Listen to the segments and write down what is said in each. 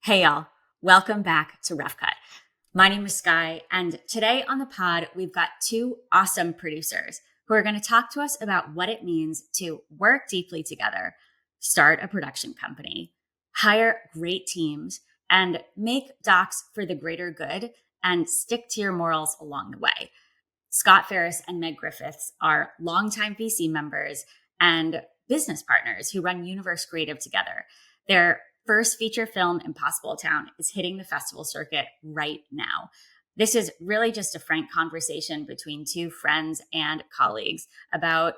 Hey y'all, welcome back to Rough Cut. My name is Sky, and today on the pod, we've got two awesome producers who are going to talk to us about what it means to work deeply together, start a production company, hire great teams, and make docs for the greater good and stick to your morals along the way. Scott Faris and Meg Griffiths are longtime VC members and business partners who run Universe Creative together. Their first feature film, Impossible Town, is hitting the festival circuit right now. This is really just a frank conversation between two friends and colleagues about,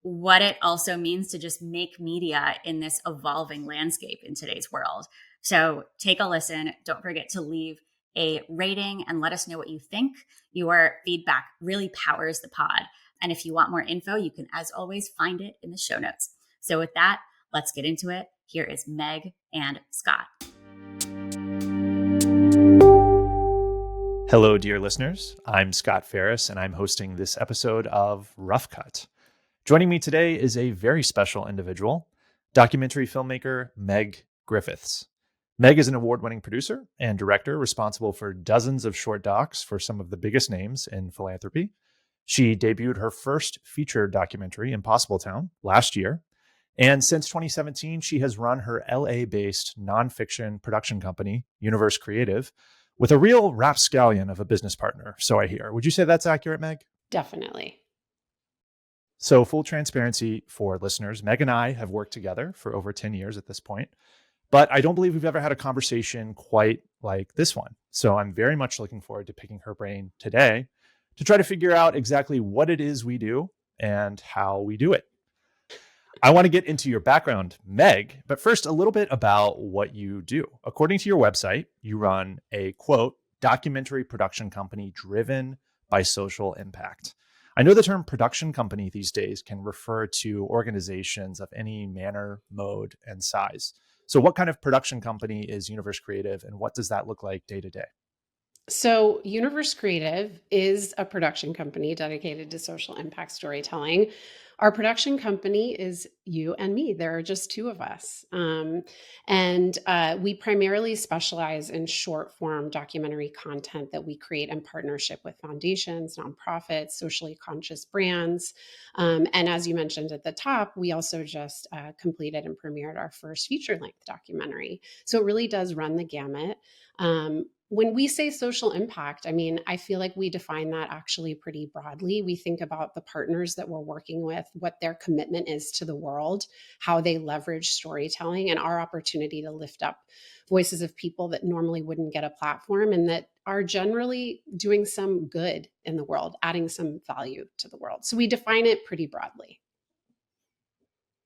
what it also means to just make media in this evolving landscape in today's world. So take a listen. Don't forget to leave a rating and let us know what you think. Your feedback really powers the pod. And if you want more info, you can, as always, find it in the show notes. So with that, let's get into it. Here is Meg and Scott. Hello, dear listeners. I'm Scott Faris, and I'm hosting this episode of Rough Cut. Joining me today is a very special individual, documentary filmmaker Meg Griffiths. Meg is an award-winning producer and director responsible for dozens of short docs for some of the biggest names in philanthropy. She debuted her first feature documentary, Impossible Town, last year. And since 2017, she has run her LA-based nonfiction production company, Universe Creative, with a real rapscallion of a business partner, so I hear. Would you say that's accurate, Meg? Definitely. So full transparency for listeners, Meg and I have worked together for over 10 years at this point, but I don't believe we've ever had a conversation quite like this one. So I'm very much looking forward to picking her brain today to try to figure out exactly what it is we do and how we do it. I want to get into your background, Meg, but first a little bit about what you do. According to your website, you run a, quote, documentary production company driven by social impact. I know the term production company these days can refer to organizations of any manner, mode, and size. So what kind of production company is Universe Creative, and what does that look like day to day? So, Universe Creative is a production company dedicated to social impact storytelling. Our production company is you and me. There are just two of us. And we primarily specialize in short form documentary content that we create in partnership with foundations, nonprofits, socially conscious brands. And as you mentioned at the top, we also just completed and premiered our first feature length documentary. So it really does run the gamut. When we say social impact, I feel like we define that actually pretty broadly. We think about the partners that we're working with, what their commitment is to the world, how they leverage storytelling, and our opportunity to lift up voices of people that normally wouldn't get a platform and that are generally doing some good in the world, adding some value to the world. So we define it pretty broadly.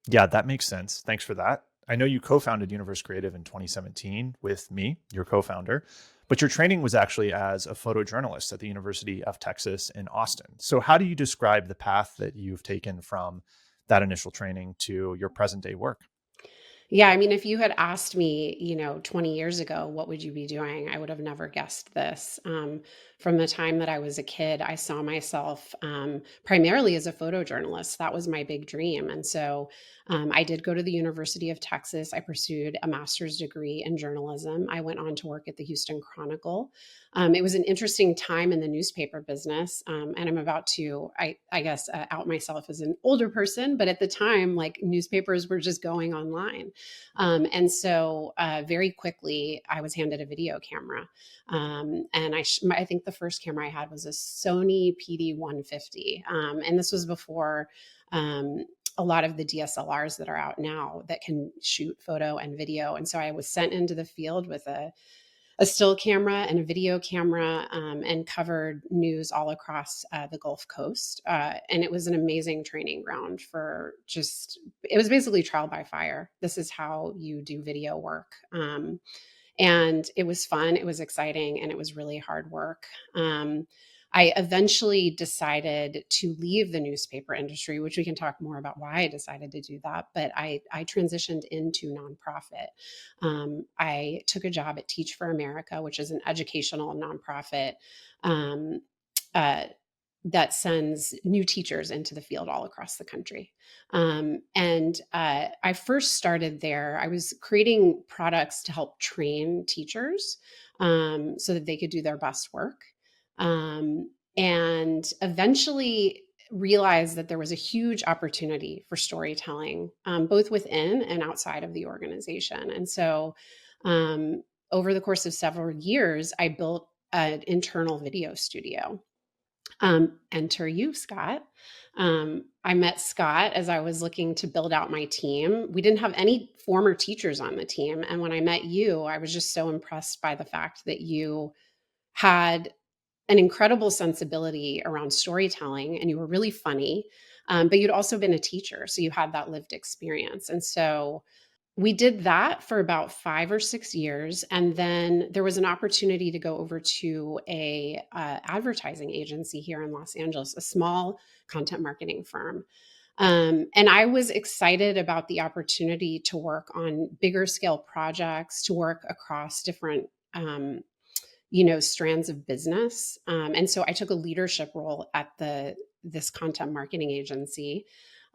Yeah, that makes sense. Thanks for that. I know you co-founded Universe Creative in 2017 with me, your co-founder, but your training was actually as a photojournalist at the University of Texas in Austin. So how do you describe the path that you've taken from that initial training to your present day work? Yeah, if you had asked me, 20 years ago, what would you be doing? I would have never guessed this. From the time that I was a kid, I saw myself primarily as a photojournalist. That was my big dream. And so I did go to the University of Texas. I pursued a master's degree in journalism. I went on to work at the Houston Chronicle. It was an interesting time in the newspaper business. And I'm about to, I guess, out myself as an older person. But at the time, like newspapers were just going online. And so very quickly, I was handed a video camera. And I think the first camera I had was a Sony PD-150. And this was before a lot of the DSLRs that are out now that can shoot photo and video. And so I was sent into the field with a still camera and a video camera and covered news all across the Gulf Coast. And it was an amazing training ground for it was basically trial by fire. This is how you do video work. And it was fun, it was exciting, and it was really hard work. I eventually decided to leave the newspaper industry, which we can talk more about why I decided to do that. But I transitioned into nonprofit. I took a job at Teach for America, which is an educational nonprofit that sends new teachers into the field all across the country. I first started there. I was creating products to help train teachers so that they could do their best work. And eventually realized that there was a huge opportunity for storytelling, both within and outside of the organization. And so over the course of several years, I built an internal video studio. Enter you, Scott. I met Scott as I was looking to build out my team. We didn't have any former teachers on the team. And when I met you, I was just so impressed by the fact that you had an incredible sensibility around storytelling and you were really funny. But you'd also been a teacher. So you had that lived experience. And so we did that for about 5 or 6 years. And then there was an opportunity to go over to a advertising agency here in Los Angeles, a small content marketing firm. And I was excited about the opportunity to work on bigger scale projects, to work across different strands of business. And so I took a leadership role at this content marketing agency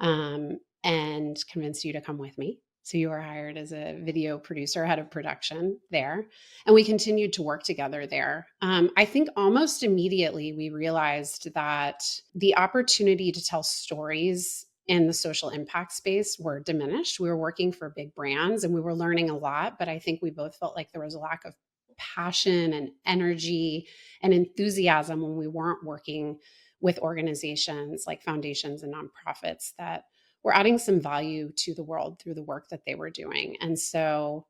and convinced you to come with me. So you were hired as a video producer, head of production there. And we continued to work together there. I think almost immediately we realized that the opportunity to tell stories in the social impact space were diminished. We were working for big brands and we were learning a lot, but I think we both felt like there was a lack of passion and energy and enthusiasm when we weren't working with organizations like foundations and nonprofits that were adding some value to the world through the work that they were doing. And so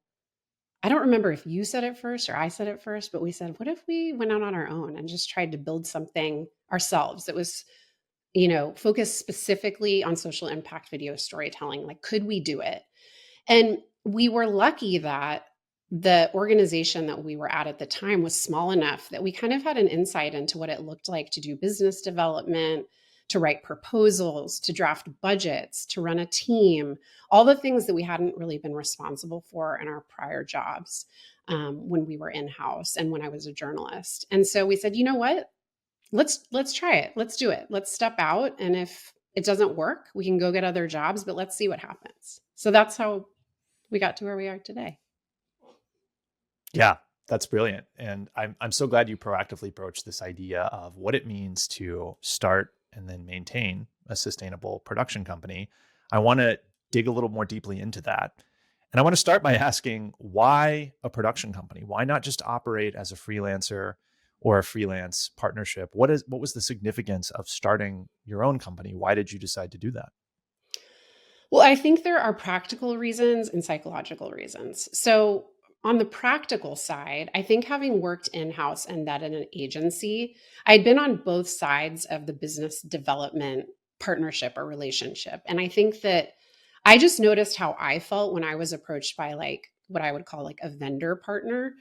I don't remember if you said it first or I said it first, but we said, what if we went out on our own and just tried to build something ourselves that was, focused specifically on social impact video storytelling? Like, could we do it? And we were lucky that the organization that we were at the time was small enough that we kind of had an insight into what it looked like to do business development, to write proposals, to draft budgets, to run a team, all the things that we hadn't really been responsible for in our prior jobs when we were in-house and when I was a journalist. And so we said, you know what? Let's try it. Let's do it. Let's step out. And if it doesn't work, we can go get other jobs, but let's see what happens. So that's how we got to where we are today. Yeah, that's brilliant. And I'm so glad you proactively broached this idea of what it means to start and then maintain a sustainable production company. I want to dig a little more deeply into that. And I want to start by asking, why a production company? Why not just operate as a freelancer or a freelance partnership? What was the significance of starting your own company? Why did you decide to do that? Well, I think there are practical reasons and psychological reasons. So on the practical side, I think having worked in-house and that in an agency, I'd been on both sides of the business development partnership or relationship. And I think that I just noticed how I felt when I was approached by like what I would call like a vendor partner.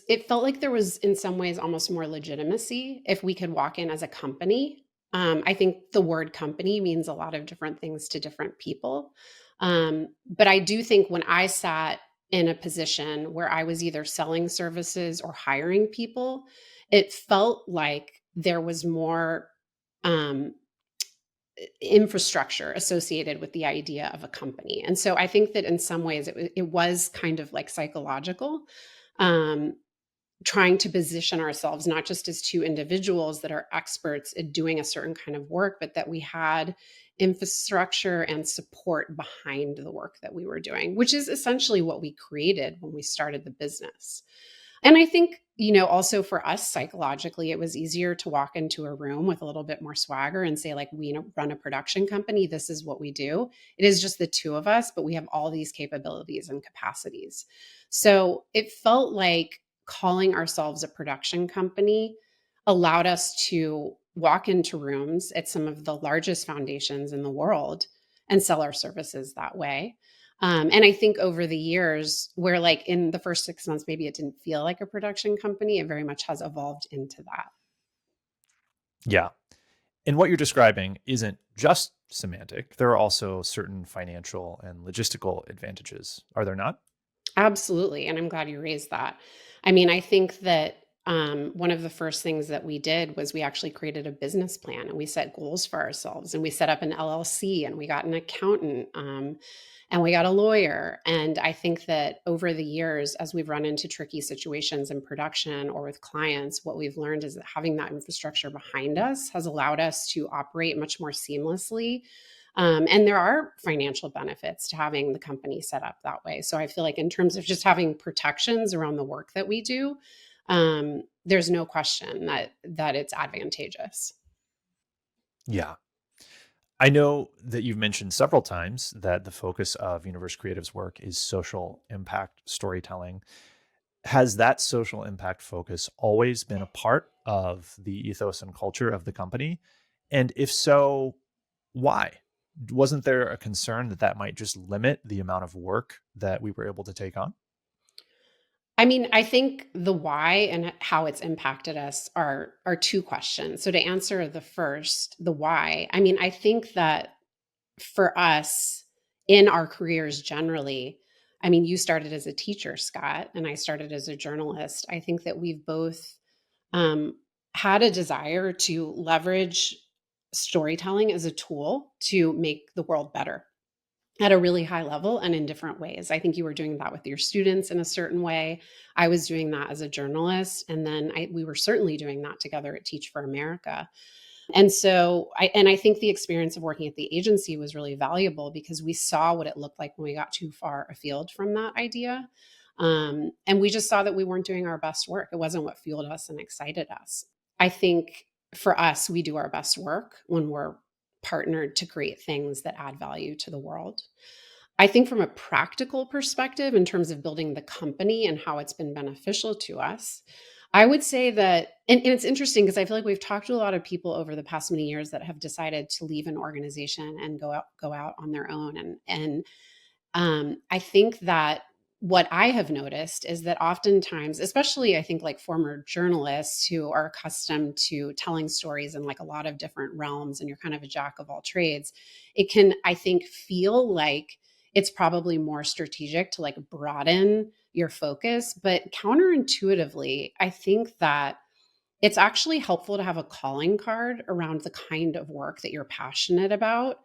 It felt like there was in some ways almost more legitimacy if we could walk in as a company. I think the word company means a lot of different things to different people. But I do think when I sat in a position where I was either selling services or hiring people, it felt like there was more infrastructure associated with the idea of a company. And so I think that in some ways it was kind of like psychological, trying to position ourselves not just as two individuals that are experts at doing a certain kind of work, but that we had infrastructure and support behind the work that we were doing, which is essentially what we created when we started the business. And I think, also for us psychologically, it was easier to walk into a room with a little bit more swagger and say, like, we run a production company. This is what we do. It is just the two of us, but we have all these capabilities and capacities. So it felt like calling ourselves a production company allowed us to walk into rooms at some of the largest foundations in the world and sell our services that way. And I think over the years, where like in the first 6 months, maybe it didn't feel like a production company, it very much has evolved into that. Yeah. And what you're describing isn't just semantic. There are also certain financial and logistical advantages, are there not? Absolutely. And I'm glad you raised that. I mean, I think that one of the first things that we did was we actually created a business plan, and we set goals for ourselves, and we set up an LLC, and we got an accountant, and we got a lawyer. And I think that over the years, as we've run into tricky situations in production or with clients, what we've learned is that having that infrastructure behind us has allowed us to operate much more seamlessly. And there are financial benefits to having the company set up that way. So I feel like in terms of just having protections around the work that we do, there's no question that it's advantageous. Yeah. I know that you've mentioned several times that the focus of Universe Creative's work is social impact storytelling. Has that social impact focus always been a part of the ethos and culture of the company? And if so, why? Wasn't there a concern that that might just limit the amount of work that we were able to take on? I mean, I think the why and how it's impacted us are two questions. So to answer the first, the why, I mean, I think that for us in our careers generally, I mean, you started as a teacher, Scott, and I started as a journalist. I think that we've both um, had a desire to leverage storytelling as a tool to make the world better at a really high level and in different ways. I think you were doing that with your students in a certain way. I was doing that as a journalist. And then we were certainly doing that together at Teach for America. And so I think the experience of working at the agency was really valuable because we saw what it looked like when we got too far afield from that idea. And we just saw that we weren't doing our best work. It wasn't what fueled us and excited us. I think for us, we do our best work when we're partnered to create things that add value to the world. I think from a practical perspective, in terms of building the company and how it's been beneficial to us, I would say that, and it's interesting because I feel like we've talked to a lot of people over the past many years that have decided to leave an organization and go out on their own. And I think that what I have noticed is that oftentimes, especially I think like former journalists who are accustomed to telling stories in like a lot of different realms and you're kind of a jack of all trades, it can, I think, feel like it's probably more strategic to like broaden your focus. But counterintuitively, I think that it's actually helpful to have a calling card around the kind of work that you're passionate about,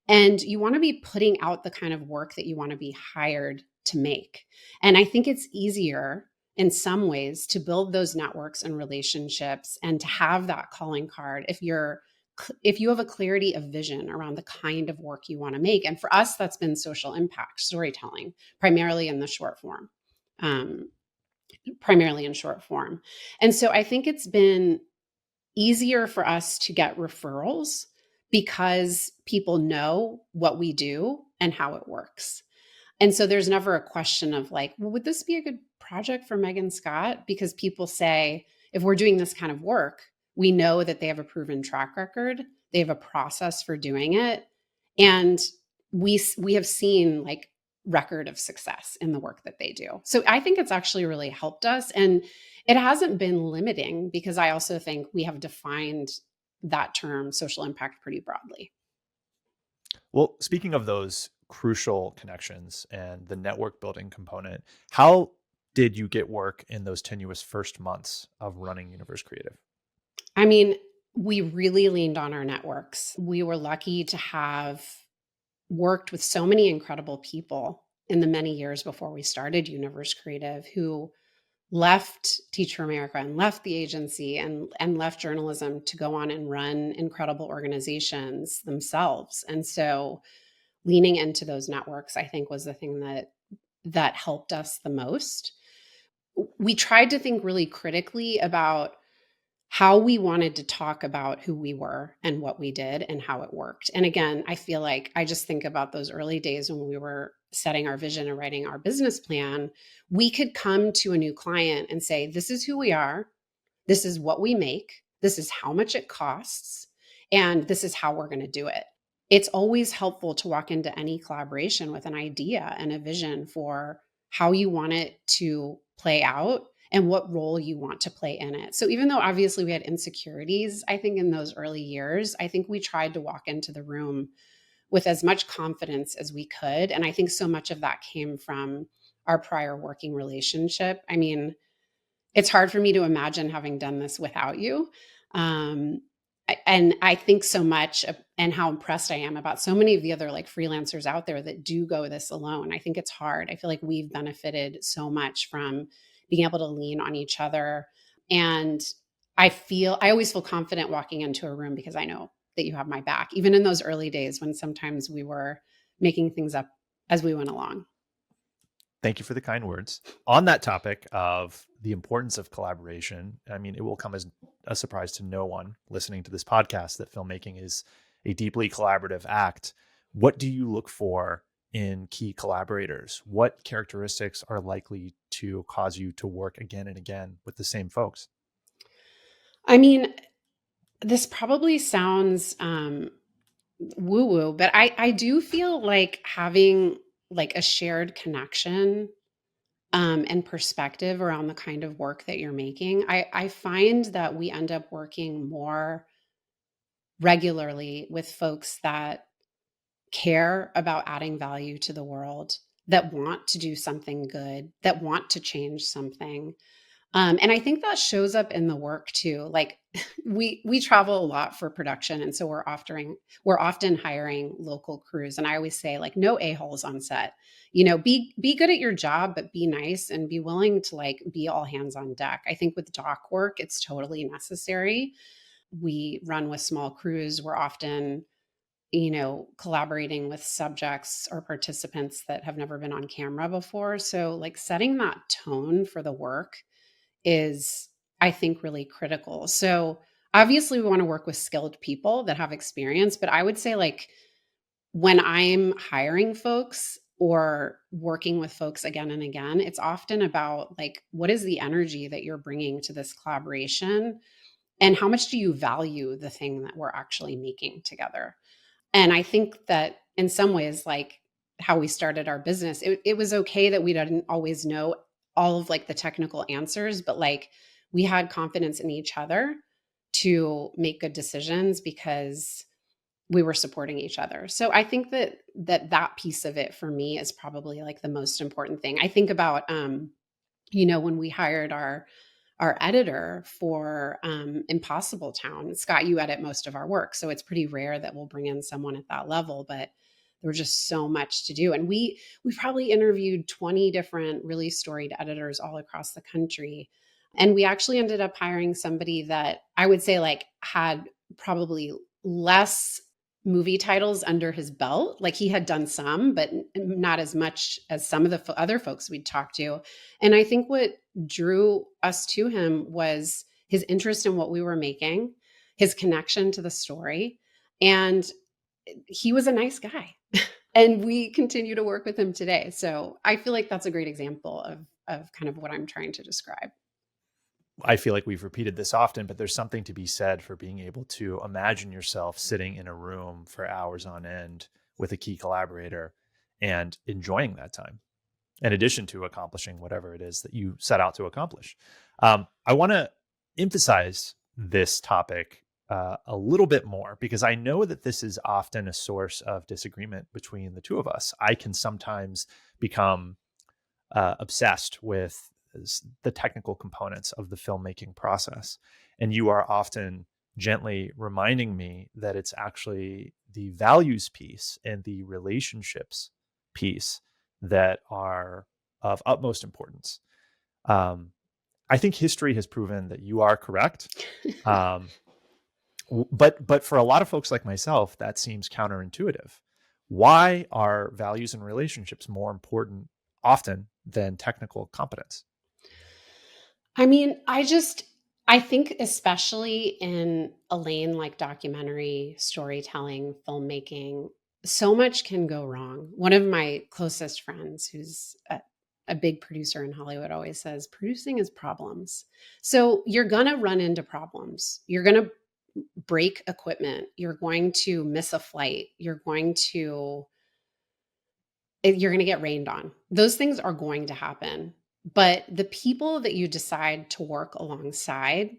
and you want to be putting out the kind of work that you want to be hired to make. And I think it's easier in some ways to build those networks and relationships and to have that calling card if you have a clarity of vision around the kind of work you want to make. And for us, that's been social impact storytelling, primarily in the short form. Um, Primarily in short form. And so I think it's been easier for us to get referrals because people know what we do and how it works. And so there's never a question of like, well, would this be a good project for Meg and Scott? Because people say, if we're doing this kind of work, we know that they have a proven track record, they have a process for doing it, and we have seen like record of success in the work that they do. So I think it's actually really helped us, and it hasn't been limiting because I also think we have defined that term social impact pretty broadly. Well, speaking of those crucial connections and the network building component, how did you get work in those tenuous first months of running Universe Creative? I mean, we really leaned on our networks. We were lucky to have worked with so many incredible people in the many years before we started Universe Creative who left Teach for America and left the agency and left journalism to go on and run incredible organizations themselves. And so leaning into those networks, I think, was the thing that helped us the most. We tried to think really critically about how we wanted to talk about who we were and what we did and how it worked. And again, I feel like I just think about those early days when we were setting our vision and writing our business plan. We could come to a new client and say, this is who we are. This is what we make. This is how much it costs. And this is how we're going to do it. It's always helpful to walk into any collaboration with an idea and a vision for how you want it to play out and what role you want to play in it. So even though obviously we had insecurities, I think in those early years, I think we tried to walk into the room with as much confidence as we could. And I think so much of that came from our prior working relationship. I mean, it's hard for me to imagine having done this without you. And I think so much and how impressed I am about so many of the other like freelancers out there that do go this alone. I think it's hard. I feel like we've benefited so much from being able to lean on each other. And I always feel confident walking into a room because I know that you have my back, even in those early days when sometimes we were making things up as we went along. Thank you for the kind words. On that topic of the importance of collaboration, I mean, it will come as a surprise to no one listening to this podcast that filmmaking is a deeply collaborative act. What do you look for in key collaborators? What characteristics are likely to cause you to work again and again with the same folks? I mean, this probably sounds woo-woo, but I do feel like having like a shared connection and perspective around the kind of work that you're making. I find that we end up working more regularly with folks that care about adding value to the world, that want to do something good, that want to change something. And I think that shows up in the work too. Like we travel a lot for production, and so we're often hiring local crews. And I always say like no a-holes on set. You know, be good at your job, but be nice and be willing to like be all hands on deck. I think with doc work, it's totally necessary. We run with small crews. We're often, you know, collaborating with subjects or participants that have never been on camera before. So like setting that tone for the work is, I think, really critical. So obviously we want to work with skilled people that have experience, but I would say like when I'm hiring folks or working with folks again and again, it's often about like, what is the energy that you're bringing to this collaboration? And how much do you value the thing that we're actually making together? And I think that in some ways, like how we started our business, it was okay that we didn't always know all of like the technical answers, but like we had confidence in each other to make good decisions because we were supporting each other. So I think that piece of it for me is probably like the most important thing. I think about, you know, when we hired our editor for Impossible Town. Scott, you edit most of our work, so it's pretty rare that we'll bring in someone at that level, but there was just so much to do. And we probably interviewed 20 different really storied editors all across the country. And we actually ended up hiring somebody that I would say like had probably less movie titles under his belt. Like he had done some, but not as much as some of the other folks we'd talked to. And I think what drew us to him was his interest in what we were making, his connection to the story. And he was a nice guy. And we continue to work with him today. So I feel like that's a great example of kind of what I'm trying to describe. I feel like we've repeated this often, but there's something to be said for being able to imagine yourself sitting in a room for hours on end with a key collaborator and enjoying that time, in addition to accomplishing whatever it is that you set out to accomplish. I want to emphasize this topic a little bit more because I know that this is often a source of disagreement between the two of us. I can sometimes become obsessed with the technical components of the filmmaking process. And you are often gently reminding me that it's actually the values piece and the relationships piece that are of utmost importance. I think history has proven that you are correct. But for a lot of folks like myself, that seems counterintuitive. Why are values and relationships more important often than technical competence? I mean, I think especially in a lane like documentary, storytelling, filmmaking, so much can go wrong. One of my closest friends, who's a big producer in Hollywood, always says producing is problems. So you're going to run into problems. You're going to break equipment. You're going to miss a flight. You're going to get rained on. Those things are going to happen. But the people that you decide to work alongside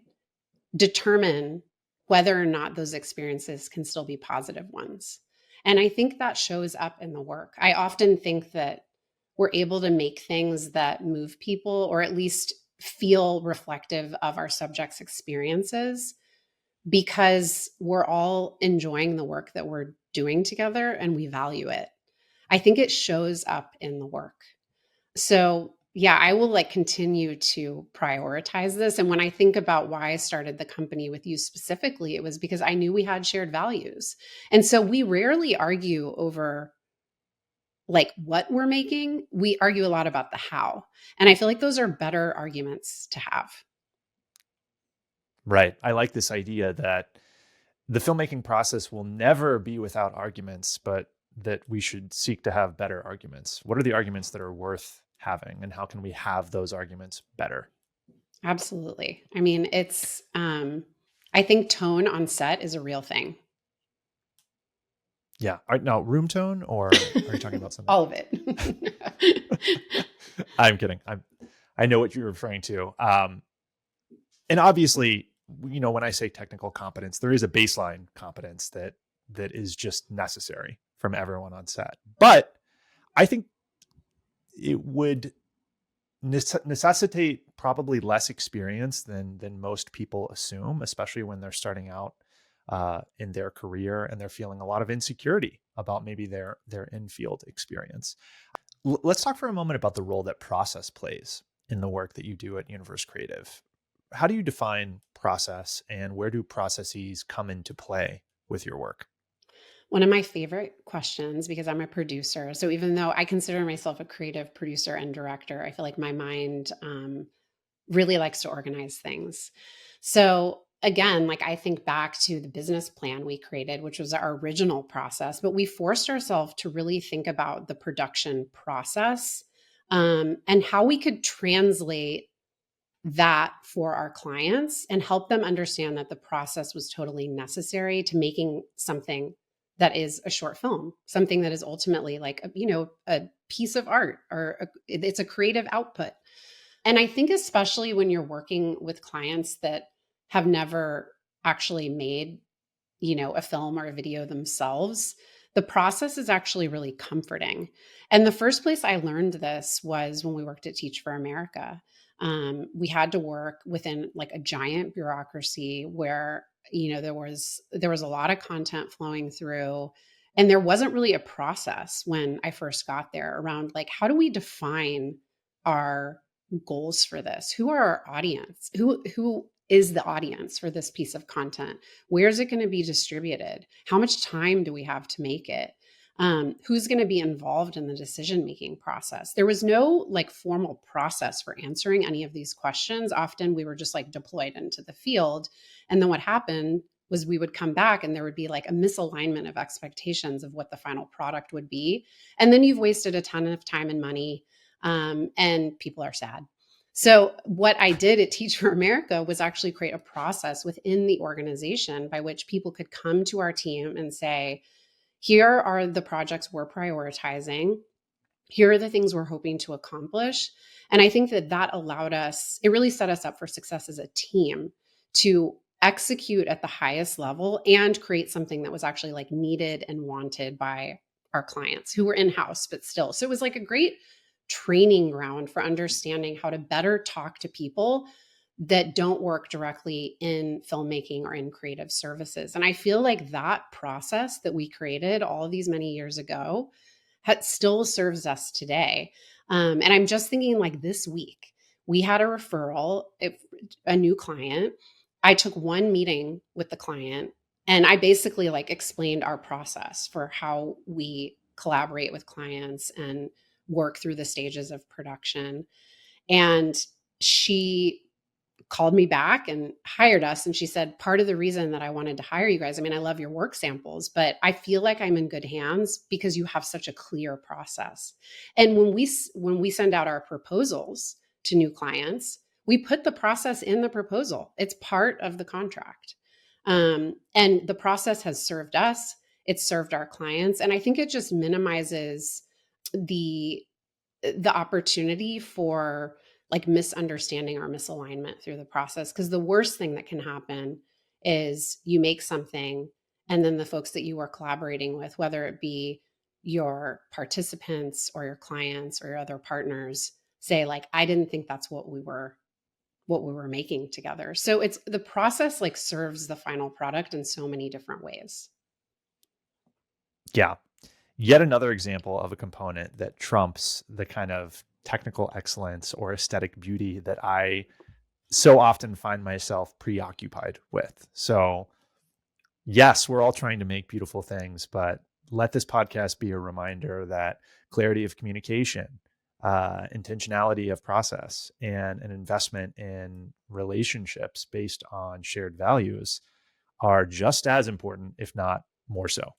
determine whether or not those experiences can still be positive ones. And I think that shows up in the work. I often think that we're able to make things that move people, or at least feel reflective of our subjects' experiences, because we're all enjoying the work that we're doing together and we value it. I think it shows up in the work. So yeah, I will like continue to prioritize this. And when I think about why I started the company with you specifically, it was because I knew we had shared values. And so we rarely argue over like what we're making. We argue a lot about the how. And I feel like those are better arguments to have. Right. I like this idea that the filmmaking process will never be without arguments, but that we should seek to have better arguments. What are the arguments that are worth having, and how can we have those arguments better? Absolutely. I mean, I think tone on set is a real thing. Yeah. Now, room tone, or are you talking about something? All of it. I'm kidding. I know what you're referring to. And obviously, when I say technical competence, there is a baseline competence that is just necessary from everyone on set. But I think it would necessitate probably less experience than most people assume, especially when they're starting out in their career and they're feeling a lot of insecurity about maybe their in-field experience. Let's talk for a moment about the role that process plays in the work that you do at Universe Creative. How do you define process, and where do processes come into play with your work? One of my favorite questions, because I'm a producer. So even though I consider myself a creative producer and director, I feel like my mind really likes to organize things. So again, like I think back to the business plan we created, which was our original process, but we forced ourselves to really think about the production process, and how we could translate that for our clients and help them understand that the process was totally necessary to making something that is a short film, something that is ultimately like a piece of art, or it's a creative output. And I think especially when you're working with clients that have never actually made, a film or a video themselves, the process is actually really comforting. And the first place I learned this was when we worked at Teach for America. We had to work within like a giant bureaucracy where, there was a lot of content flowing through, and there wasn't really a process when I first got there around like, how do we define our goals for this? Who are our audience? Who is the audience for this piece of content? Where is it going to be distributed? How much time do we have to make it? Who's going to be involved in the decision-making process? There was no like formal process for answering any of these questions. Often we were just like deployed into the field. And then what happened was we would come back and there would be like a misalignment of expectations of what the final product would be. And then you've wasted a ton of time and money, and people are sad. So what I did at Teach for America was actually create a process within the organization by which people could come to our team and say, here are the projects we're prioritizing. Here are the things we're hoping to accomplish. And I think that allowed us, it really set us up for success as a team to execute at the highest level and create something that was actually like needed and wanted by our clients who were in-house, but still. So it was like a great training ground for understanding how to better talk to people that don't work directly in filmmaking or in creative services. And I feel like that process that we created all of these many years ago still serves us today. And I'm just thinking like this week, we had a referral, a new client. I took one meeting with the client and I basically like explained our process for how we collaborate with clients and work through the stages of production. And she called me back and hired us. And she said, part of the reason that I wanted to hire you guys, I mean, I love your work samples, but I feel like I'm in good hands because you have such a clear process. And when we send out our proposals to new clients, we put the process in the proposal. It's part of the contract. And the process has served us. It's served our clients. And I think it just minimizes the opportunity for like misunderstanding or misalignment through the process. Because the worst thing that can happen is you make something and then the folks that you are collaborating with, whether it be your participants or your clients or your other partners, say like, I didn't think that's what we were what we were making together. So it's the process like serves the final product in so many different ways. Yeah. Yet another example of a component that trumps the kind of technical excellence or aesthetic beauty that I so often find myself preoccupied with. So, yes, we're all trying to make beautiful things, but let this podcast be a reminder that clarity of communication, intentionality of process, and an investment in relationships based on shared values are just as important, if not more so.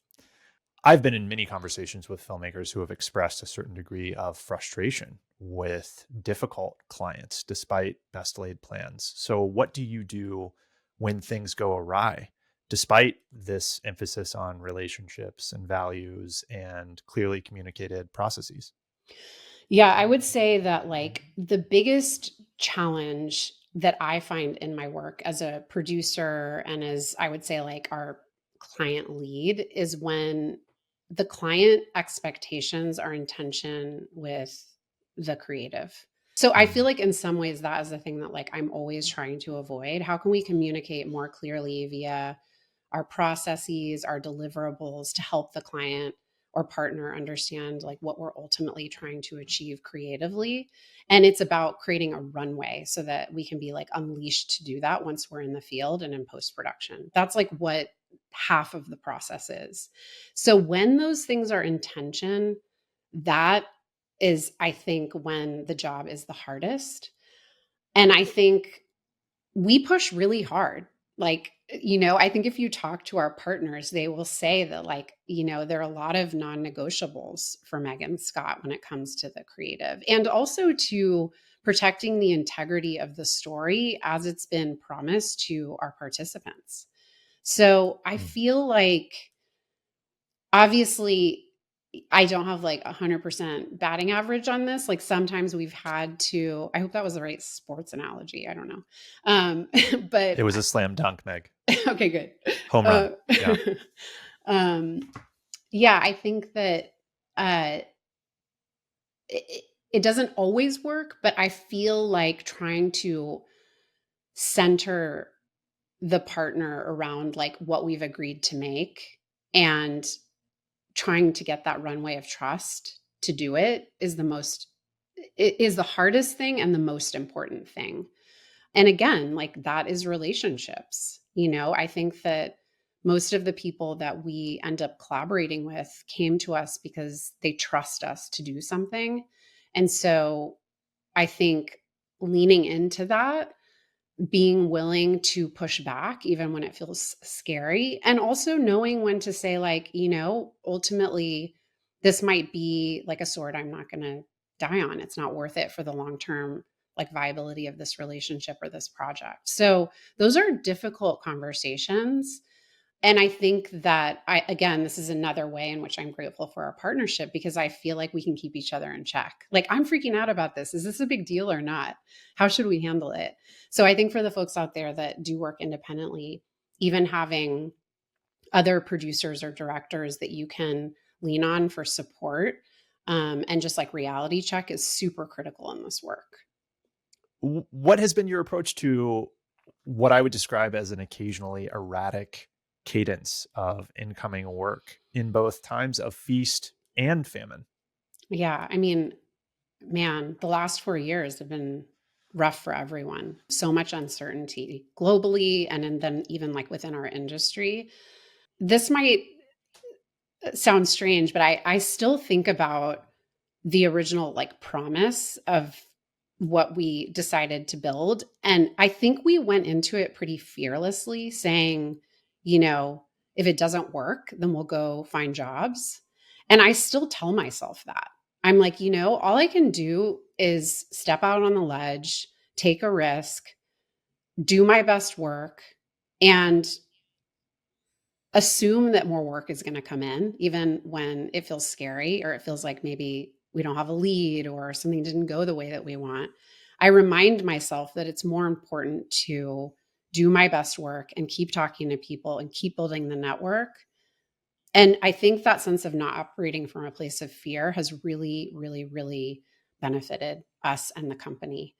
I've been in many conversations with filmmakers who have expressed a certain degree of frustration with difficult clients despite best laid plans. So, what do you do when things go awry, despite this emphasis on relationships and values and clearly communicated processes? Yeah, I would say that like the biggest challenge that I find in my work as a producer and as I would say like our client lead is when the client expectations are in tension with the creative. So I feel like in some ways that is the thing that like I'm always trying to avoid. How can we communicate more clearly via our processes, our deliverables to help the client or partner understand like what we're ultimately trying to achieve creatively? And it's about creating a runway so that we can be like unleashed to do that once we're in the field and in post-production. That's like what half of the process is. So when those things are in tension, that is, I think, when the job is the hardest. And I think we push really hard. Like, I think if you talk to our partners, they will say that, like, there are a lot of non negotiables for Meg and Scott when it comes to the creative and also to protecting the integrity of the story as it's been promised to our participants. So I feel like, obviously, I don't have like 100% batting average on this. Like sometimes we've had to, I hope that was the right sports analogy. I don't know. But It was a slam dunk, Meg. okay, good. Home run. Yeah. um, yeah, I think that uh, it doesn't always work, but I feel like trying to center the partner around like what we've agreed to make and trying to get that runway of trust to do it is the hardest thing and the most important thing. And again, like that is relationships. I think that most of the people that we end up collaborating with came to us because they trust us to do something. And so I think leaning into that, being willing to push back even when it feels scary, and also knowing when to say like, ultimately this might be like a sword I'm not going to die on. It's not worth it for the long term like viability of this relationship or this project. So those are difficult conversations. And I think that again, this is another way in which I'm grateful for our partnership because I feel like we can keep each other in check. Like, I'm freaking out about this. Is this a big deal or not? How should we handle it? So I think for the folks out there that do work independently, even having other producers or directors that you can lean on for support, and just like reality check is super critical in this work. What has been your approach to what I would describe as an occasionally erratic cadence of incoming work in both times of feast and famine? Yeah. I mean, man, the last 4 years have been rough for everyone. So much uncertainty globally and then even like within our industry. This might sound strange, but I still think about the original like promise of what we decided to build. And I think we went into it pretty fearlessly saying, if it doesn't work, then we'll go find jobs. And I still tell myself that. I'm like, all I can do is step out on the ledge, take a risk, do my best work, and assume that more work is going to come in, even when it feels scary or it feels like maybe we don't have a lead or something didn't go the way that we want. I remind myself that it's more important to do my best work and keep talking to people and keep building the network. And I think that sense of not operating from a place of fear has really, really, really benefited us and the company.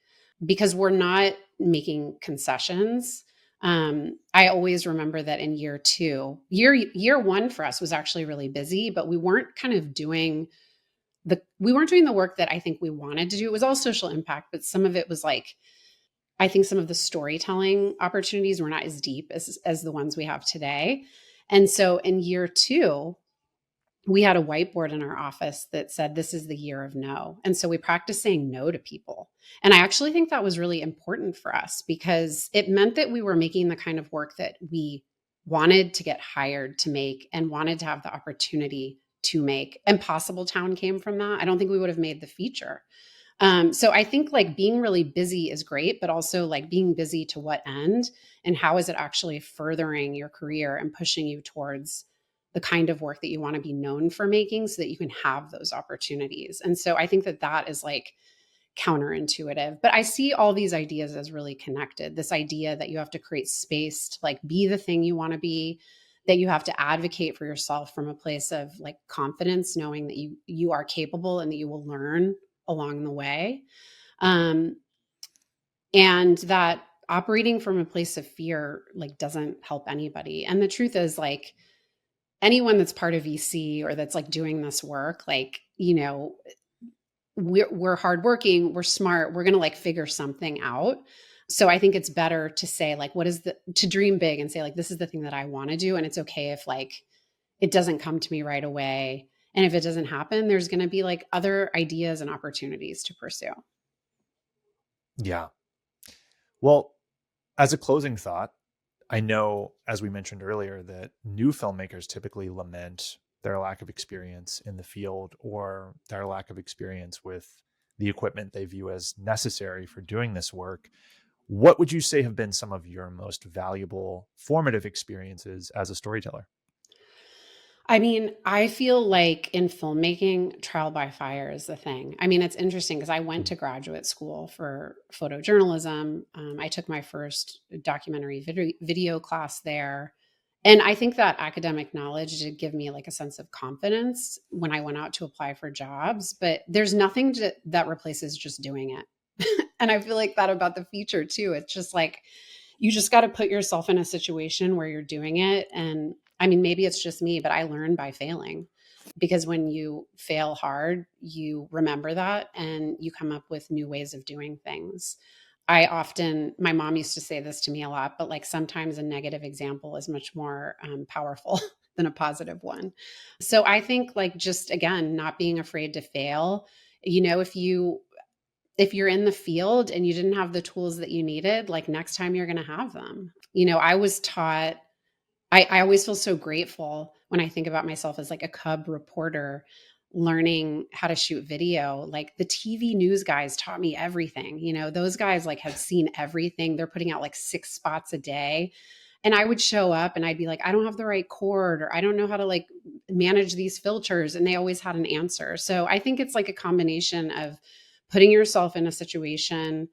because we're not making concessions. I always remember that in year two, year one for us was actually really busy, but we weren't kind of doing the work that I think we wanted to do. It was all social impact, but some of it was like, I think some of the storytelling opportunities were not as deep as the ones we have today. And so in year two, we had a whiteboard in our office that said, this is the year of no. And so we practiced saying no to people. And I actually think that was really important for us because it meant that we were making the kind of work that we wanted to get hired to make and wanted to have the opportunity to make. Impossible Town came from that. I don't think we would have made the feature. So I think like being really busy is great, but also like being busy to what end and how is it actually furthering your career and pushing you towards the kind of work that you want to be known for making so that you can have those opportunities. And so I think that that is like counterintuitive, but I see all these ideas as really connected. This idea that you have to create space to like be the thing you want to be, that you have to advocate for yourself from a place of like confidence, knowing that you are capable and that you will learn along the way. And that operating from a place of fear like doesn't help anybody. And the truth is like anyone that's part of VC or that's like doing this work, like, you know, we're hardworking, we're smart, we're going to like figure something out. So I think it's better to say like, to dream big and say like, this is the thing that I want to do. And it's okay if like, it doesn't come to me right away. And if it doesn't happen, there's going to be like other ideas and opportunities to pursue. Yeah. Well, as a closing thought, I know, as we mentioned earlier, that new filmmakers typically lament their lack of experience in the field or their lack of experience with the equipment they view as necessary for doing this work. What would you say have been some of your most valuable formative experiences as a storyteller? I mean, I feel like in filmmaking, trial by fire is the thing. I mean, it's interesting because I went to graduate school for photojournalism. I took my first documentary video class there. And I think that academic knowledge did give me like a sense of confidence when I went out to apply for jobs. But there's nothing that replaces just doing it. And I feel like that about the feature too. It's just like, you just got to put yourself in a situation where you're doing it. And I mean, maybe it's just me, but I learn by failing because when you fail hard, you remember that and you come up with new ways of doing things. My mom used to say this to me a lot, but like sometimes a negative example is much more powerful than a positive one. So I think like just again, not being afraid to fail. You know, if you're in the field and you didn't have the tools that you needed, like next time you're going to have them. You know, I was taught, I always feel so grateful when I think about myself as like a cub reporter learning how to shoot video. Like the TV news guys taught me everything. You know, those guys like have seen everything. They're putting out like 6 spots a day. And I would show up and I'd be like, I don't have the right cord or I don't know how to like manage these filters. And they always had an answer. So I think it's like a combination of putting yourself in a situation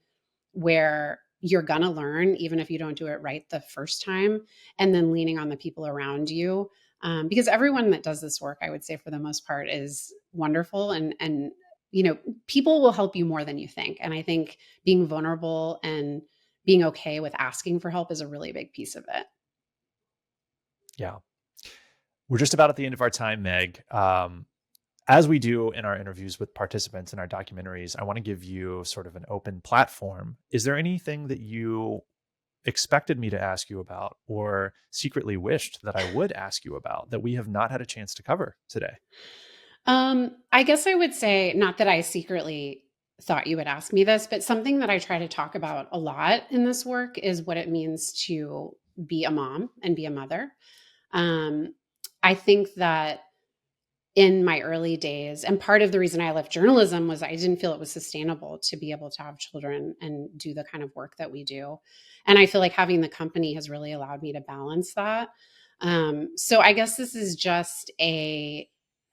where you're going to learn, even if you don't do it right the first time, and then leaning on the people around you. Because everyone that does this work, I would say for the most part, is wonderful. And, you know, people will help you more than you think. And I think being vulnerable and being okay with asking for help is a really big piece of it. Yeah. We're just about at the end of our time, Meg. As we do in our interviews with participants in our documentaries, I want to give you sort of an open platform. Is there anything that you expected me to ask you about or secretly wished that I would ask you about that we have not had a chance to cover today? I guess I would say, not that I secretly thought you would ask me this, but something that I try to talk about a lot in this work is what it means to be a mom and be a mother. I think that in my early days, and part of the reason I left journalism was I didn't feel it was sustainable to be able to have children and do the kind of work that we do. And I feel like having the company has really allowed me to balance that. So I guess this is just uh,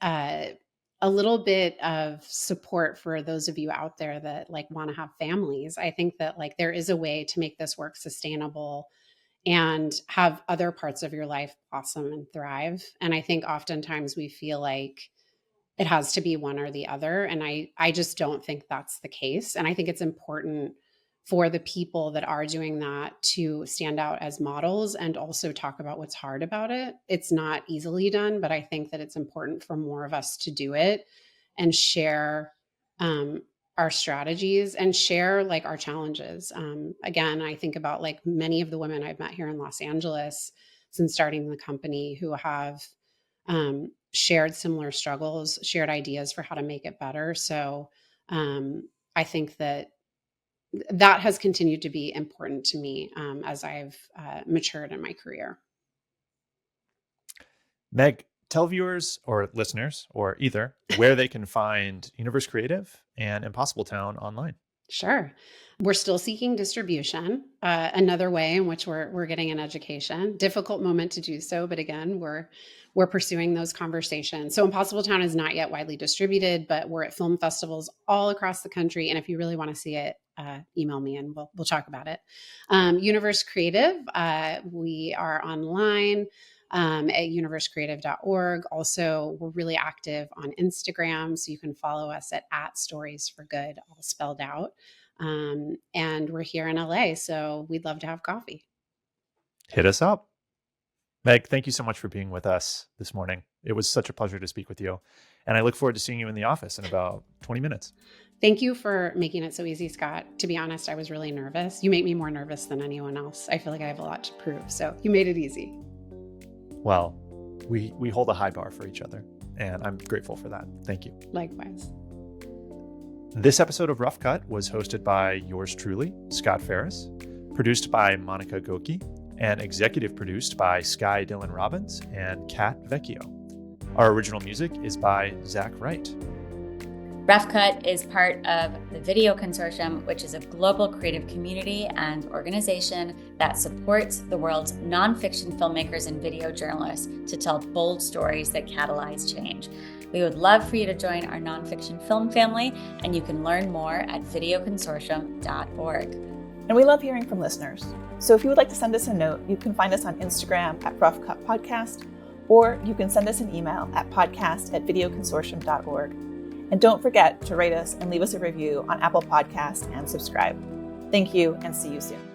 a little bit of support for those of you out there that like want to have families. I think that like there is a way to make this work sustainable and have other parts of your life blossom and thrive. And I think oftentimes we feel like it has to be one or the other. And I just don't think that's the case. And I think it's important for the people that are doing that to stand out as models and also talk about what's hard about it. It's not easily done, but I think that it's important for more of us to do it and share our strategies and share like our challenges. Again, I think about like many of the women I've met here in Los Angeles since starting the company who have shared similar struggles, shared ideas for how to make it better. So I think that has continued to be important to me as I've matured in my career. Meg, tell viewers or listeners or either where they can find Universe Creative and Impossible Town online. Sure. We're still seeking distribution, another way in which we're getting an education. Difficult moment to do so, but again, we're pursuing those conversations. So Impossible Town is not yet widely distributed, but we're at film festivals all across the country. And if you really want to see it, email me and we'll talk about it. Universe Creative, we are online at universecreative.org. Also, we're really active on Instagram, so you can follow us at @storiesforgood, all spelled out. And we're here in LA, so we'd love to have coffee. Hit us up. Meg, thank you so much for being with us this morning. It was such a pleasure to speak with you. And I look forward to seeing you in the office in about 20 minutes. Thank you for making it so easy, Scott. To be honest, I was really nervous. You make me more nervous than anyone else. I feel like I have a lot to prove, so you made it easy. Well, we hold a high bar for each other, and I'm grateful for that. Thank you. Likewise. This episode of Rough Cut was hosted by yours truly, Scott Faris, produced by Monica Goki, and executive produced by Sky Dylan-Robbins and Kat Vecchio. Our original music is by Zach Wright. Rough Cut is part of the Vecchio Consortium, which is a global creative community and organization that supports the world's nonfiction filmmakers and video journalists to tell bold stories that catalyze change. We would love for you to join our nonfiction film family, and you can learn more at videoconsortium.org. And we love hearing from listeners. So if you would like to send us a note, you can find us on Instagram at Rough Cut Podcast, or you can send us an email at podcast@videoconsortium.org. And don't forget to rate us and leave us a review on Apple Podcasts and subscribe. Thank you, and see you soon.